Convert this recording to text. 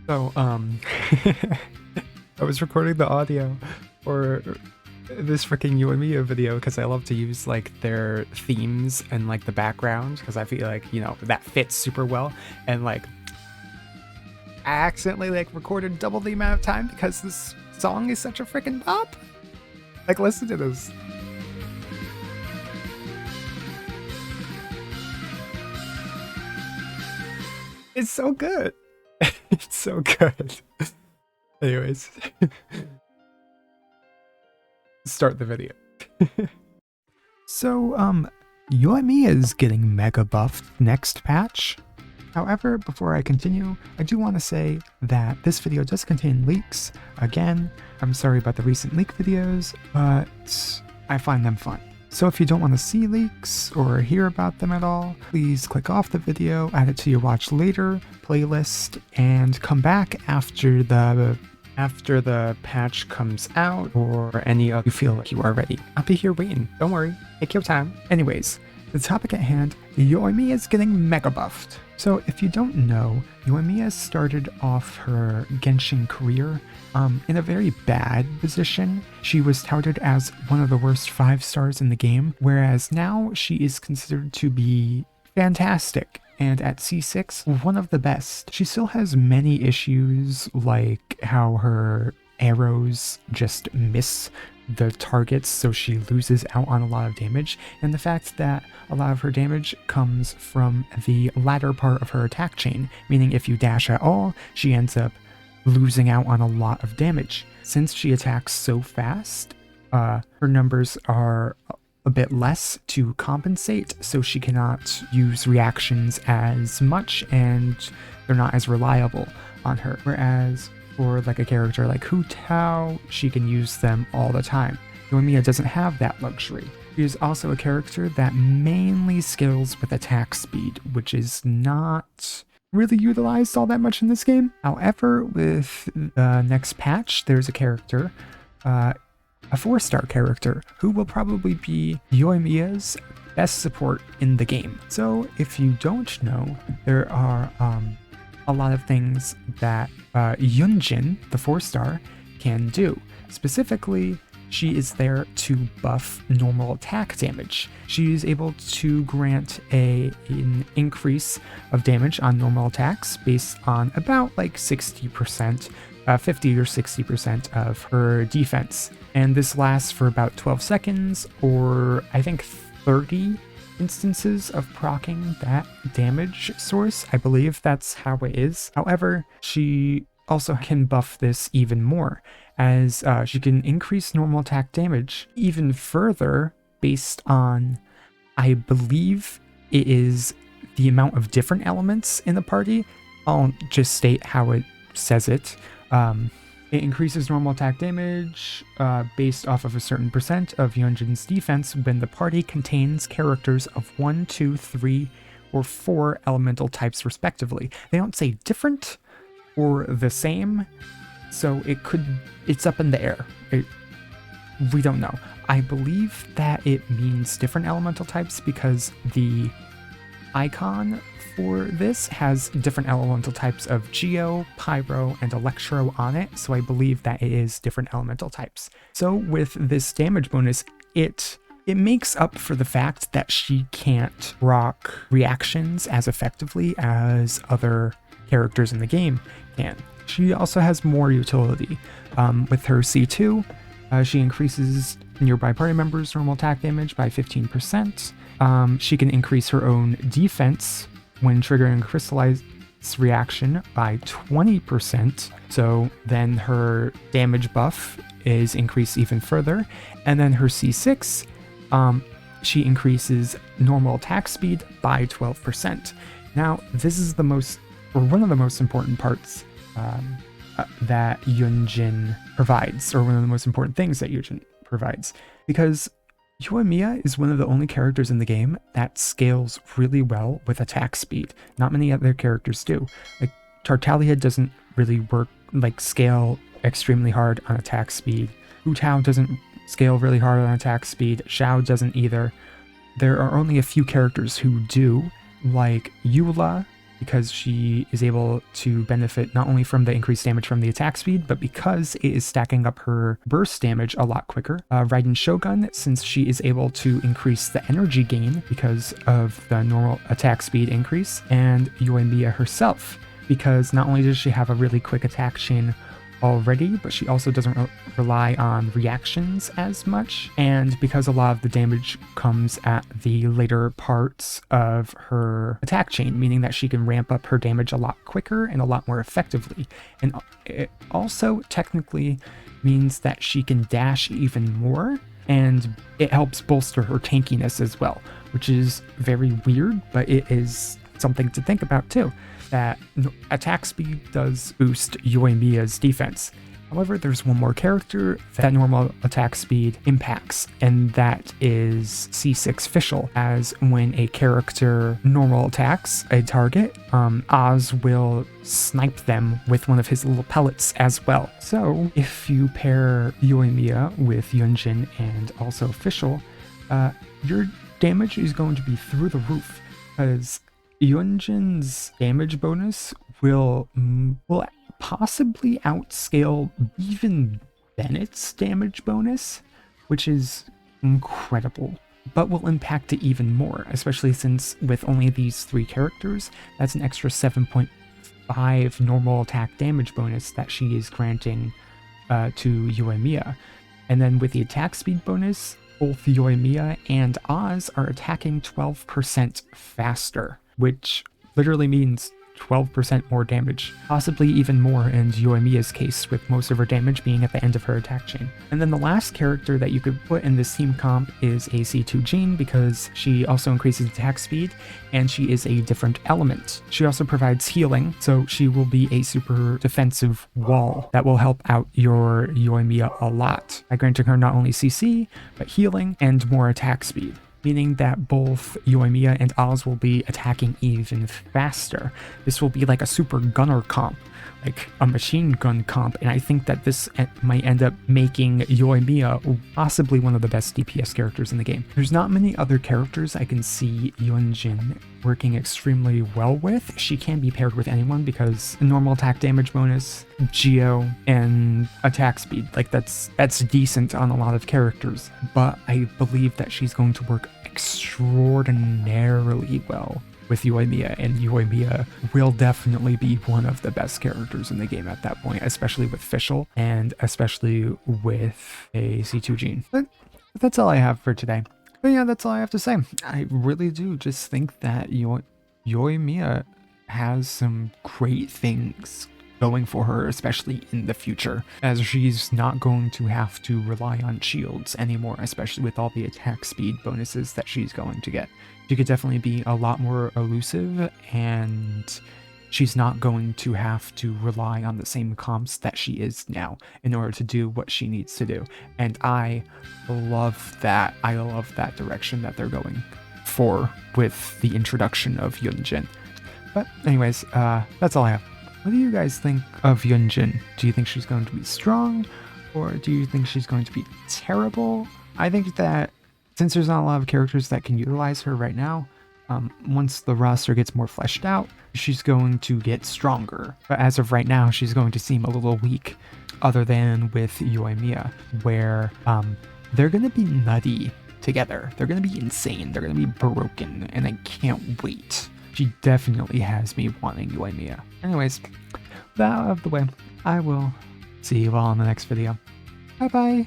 So, I was recording the audio for this freaking Yoimiya video because I love to use like their themes and like the background because I feel like, that fits super well. And like, I accidentally like recorded double the amount of time because this song is such a freaking pop. Like, listen to this. It's so good. It's so good. Anyways, start the video. So, Yoimiya is getting mega buffed next patch. However, before I continue, I do want to say that this video does contain leaks. Again, I'm sorry about the recent leak videos, but I find them fun. So if you don't want to see leaks or hear about them at all, please click off the video, add it to your watch later playlist, and come back after the patch comes out or any of you feel like you are ready. I'll be here waiting. Don't worry. Take your time. Anyways, the topic at hand, Yoimiya is getting mega buffed. So if you don't know, Yoimiya started off her Genshin career in a very bad position. She was touted as one of the worst 5 stars in the game, whereas now she is considered to be fantastic. And at C6, one of the best. She still has many issues, like how her arrows just miss the targets, so she loses out on a lot of damage, and the fact that a lot of her damage comes from the latter part of her attack chain, meaning if you dash at all, she ends up losing out on a lot of damage. Since she attacks so fast, her numbers are a bit less to compensate, so she cannot use reactions as much and they're not as reliable on her. Whereas for like a character like Hu Tao, she can use them all the time. Yoimiya doesn't have that luxury. She is also a character that mainly scales with attack speed, which is not really utilized all that much in this game. However, with the next patch, there's a character, a 4-star character, who will probably be Yoimiya's best support in the game. So if you don't know, there are a lot of things that Yunjin, the 4-star, can do. Specifically, she is there to buff normal attack damage. She is able to grant an increase of damage on normal attacks based on about like 60%, 50 or 60% of her defense. And this lasts for about 12 seconds, or I think 30 instances of proccing that damage source. I believe that's how it is. However, she also can buff this even more, as she can increase normal attack damage even further based on, I believe it is the amount of different elements in the party. I'll just state how it says it. It increases normal attack damage based off of a certain percent of Yunjin's defense when the party contains characters of 1, 2, 3, or 4 elemental types respectively. They don't say different or the same, so it's up in the air. We don't know. I believe that it means different elemental types because the icon for this has different elemental types of Geo, Pyro, and Electro on it, so I believe that it is different elemental types. So with this damage bonus, it makes up for the fact that she can't rock reactions as effectively as other characters in the game can. She also has more utility. With her C2, she increases nearby party members' normal attack damage by 15%. She can increase her own defense when triggering a crystallize reaction by 20%. So then her damage buff is increased even further. And then her C6, she increases normal attack speed by 12%. Now, this is one of the most important parts that Yunjin provides, or one of the most important things that Yunjin provides, because Yoimiya is one of the only characters in the game that scales really well with attack speed. Not many other characters do. Like, Tartaglia doesn't really scale extremely hard on attack speed. Hu Tao doesn't scale really hard on attack speed. Xiao doesn't either. There are only a few characters who do, like Eula, because she is able to benefit not only from the increased damage from the attack speed, but because it is stacking up her burst damage a lot quicker. Raiden Shogun, since she is able to increase the energy gain because of the normal attack speed increase, and Yoimiya herself, because not only does she have a really quick attack chain already, but she also doesn't rely on reactions as much, and because a lot of the damage comes at the later parts of her attack chain, meaning that she can ramp up her damage a lot quicker and a lot more effectively. And it also technically means that she can dash even more, and it helps bolster her tankiness as well, which is very weird, but it is something to think about too. That attack speed does boost Yoimiya's defense. However, there's one more character that normal attack speed impacts, and that is C6 Fischl, as when a character normal attacks a target, Oz will snipe them with one of his little pellets as well. So if you pair Yoimiya with Yunjin and also Fischl, your damage is going to be through the roof, because Yunjin's damage bonus will possibly outscale even Bennett's damage bonus, which is incredible, but will impact it even more, especially since with only these 3 characters, that's an extra 7.5 normal attack damage bonus that she is granting to Yoimiya. And then with the attack speed bonus, both Yoimiya and Oz are attacking 12% faster, which literally means 12% more damage, possibly even more in Yoimiya's case, with most of her damage being at the end of her attack chain. And then the last character that you could put in this team comp is a C2 Jean, because she also increases attack speed, and she is a different element. She also provides healing, so she will be a super defensive wall that will help out your Yoimiya a lot by granting her not only CC, but healing and more attack speed, meaning that both Yoimiya and Oz will be attacking even faster. This will be like a super gunner comp, like a machine gun comp, and I think that this might end up making Yoimiya possibly one of the best DPS characters in the game. There's not many other characters I can see Yunjin working extremely well with. She can be paired with anyone because normal attack damage bonus, Geo, and attack speed, like that's decent on a lot of characters, but I believe that she's going to work extraordinarily well with Yoimiya, and Yoimiya will definitely be one of the best characters in the game at that point, especially with Fischl and especially with a C2 Jean. But that's all I have for today. But yeah, that's all I have to say. I really do just think that Yoimiya has some great things going for her, especially in the future, as she's not going to have to rely on shields anymore, especially with all the attack speed bonuses that she's going to get. She could definitely be a lot more elusive, and she's not going to have to rely on the same comps that she is now in order to do what she needs to do. And I love that. I love that direction that they're going for with the introduction of Yunjin. But anyways, that's all I have. What do you guys think of Yunjin? Do you think she's going to be strong, or do you think she's going to be terrible? I think that since there's not a lot of characters that can utilize her right now, once the roster gets more fleshed out, she's going to get stronger. But as of right now, she's going to seem a little weak, other than with Yoimiya, where they're going to be nutty together. They're going to be insane. They're going to be broken, and I can't wait. She definitely has me wanting Yoimiya. Anyways, that out of the way, I will see you all in the next video. Bye bye!